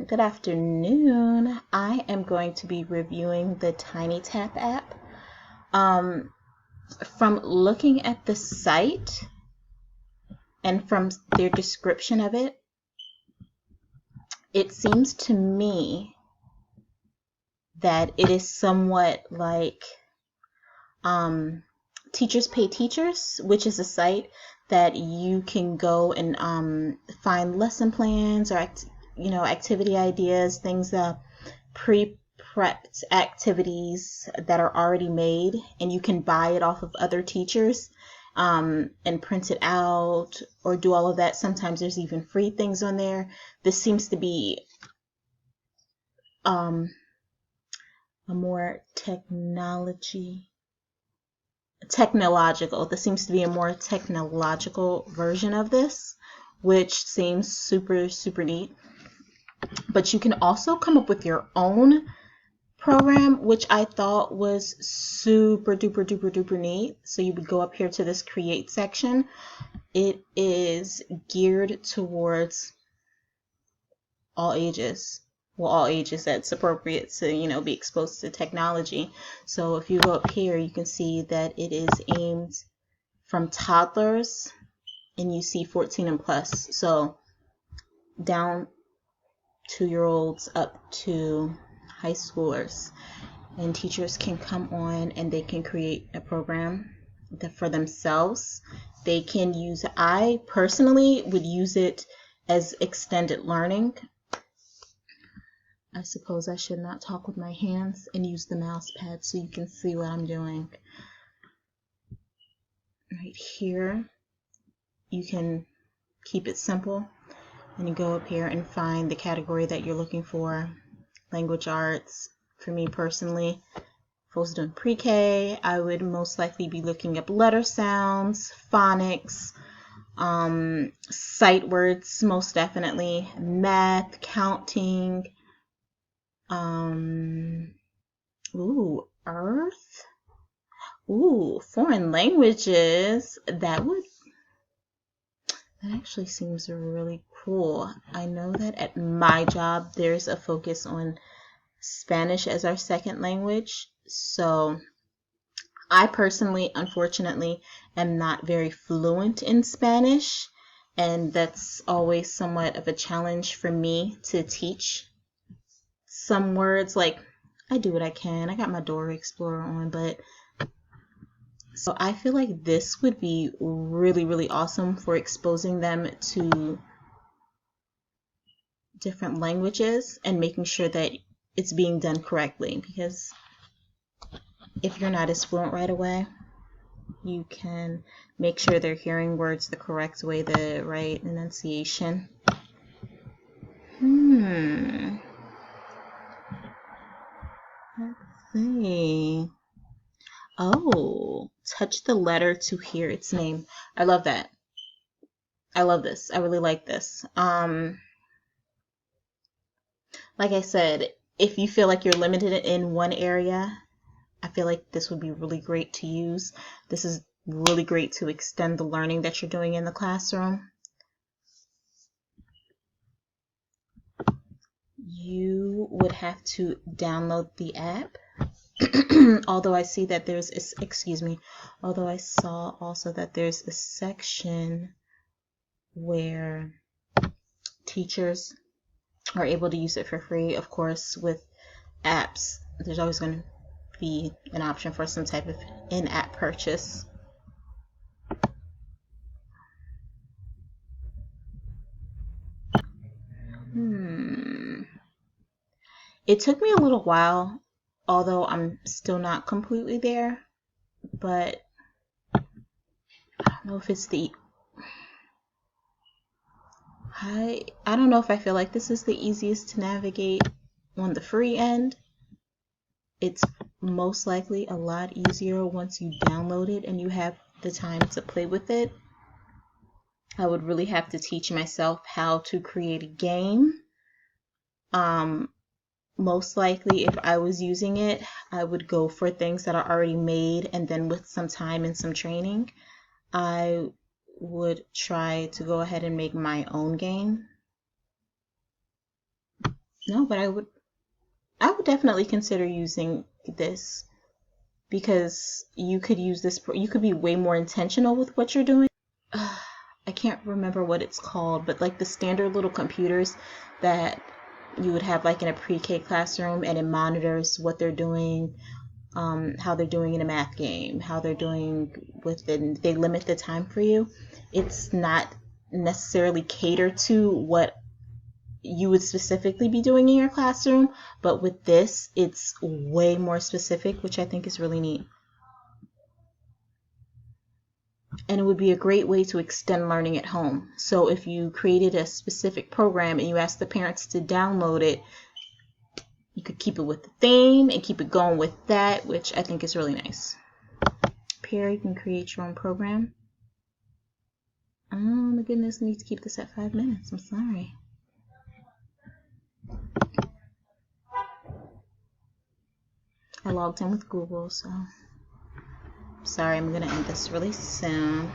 Good afternoon. I am going to be reviewing the TinyTap app. From looking at the site and from their description of it, it seems to me that it is somewhat like Teachers Pay Teachers, which is a site that you can go and find lesson plans or activity ideas, things pre-prepped activities that are already made, and you can buy it off of other teachers and print it out or do all of that. Sometimes there's even free things on there. This seems to be a more technological. This seems to be a more technological version of this, which seems super, super neat. But you can also come up with your own program, which I thought was super duper duper duper neat. So you would go up here to this create section. It is geared towards all ages. Well, all ages that's appropriate to, be exposed to technology. So if you go up here, you can see that it is aimed from toddlers, and you see 14 and plus. So down 2-year-olds up to high schoolers. And teachers can come on and they can create a program for themselves. They can use, I personally would use it as extended learning. I suppose I should not talk with my hands and use the mouse pad so you can see what I'm doing. Right here, you can keep it simple and you go up here and find the category that you're looking for. Language arts. For me personally, if I was doing pre-K, I would most likely be looking up letter sounds, phonics, sight words, most definitely, math, counting, earth, foreign languages. That actually seems really cool. I know that at my job there's a focus on Spanish as our second language. So I personally, unfortunately, am not very fluent in Spanish, and that's always somewhat of a challenge for me to teach some words. Like, I do what I can. I got my Dora Explorer on, but so I feel like this would be really, really awesome for exposing them to different languages and making sure that it's being done correctly. Because if you're not as fluent right away, you can make sure they're hearing words the correct way, the right enunciation. Let's see. Oh, touch the letter to hear its name. I love that. I love this. I really like this. Like I said, if you feel like you're limited in one area, I feel like this would be really great to use. This is really great to extend the learning that you're doing in the classroom. You would have to download the app. Although I see that although I saw also that there's a section where teachers are able to use it for free. Of course, with apps, there's always going to be an option for some type of in-app purchase. It took me a little while, although I'm still not completely there, but I don't know if it's I don't know if I feel like this is the easiest to navigate on the free end. It's most likely a lot easier once you download it and you have the time to play with it. I would really have to teach myself how to create a game. Most likely, if I was using it, I would go for things that are already made, and then with some time and some training, I would try to go ahead and make my own game. No, but I would definitely consider using this, because you could use this, you could be way more intentional with what you're doing. I can't remember what it's called, but like the standard little computers that you would have like in a pre-K classroom, and it monitors what they're doing, how they're doing in a math game, how they're doing within, they limit the time for you. It's not necessarily catered to what you would specifically be doing in your classroom, but with this, it's way more specific, which I think is really neat. And it would be a great way to extend learning at home. So if you created a specific program and you asked the parents to download it, you could keep it with the theme and keep it going with that, which I think is really nice. Here you can create your own program. Oh my goodness, I need to keep this at 5 minutes. I'm sorry. I logged in with Google, so sorry, I'm gonna end this really soon.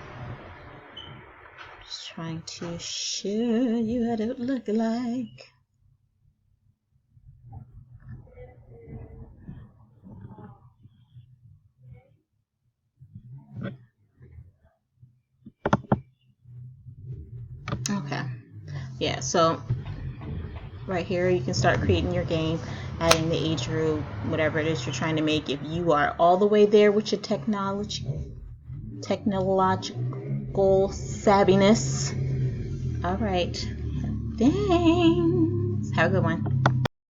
Just trying to show you what it would look like. Okay, yeah, so right here you can start creating your game, adding the age group, whatever it is you're trying to make. If you are all the way there with your technological savviness, all right, thanks, have a good one.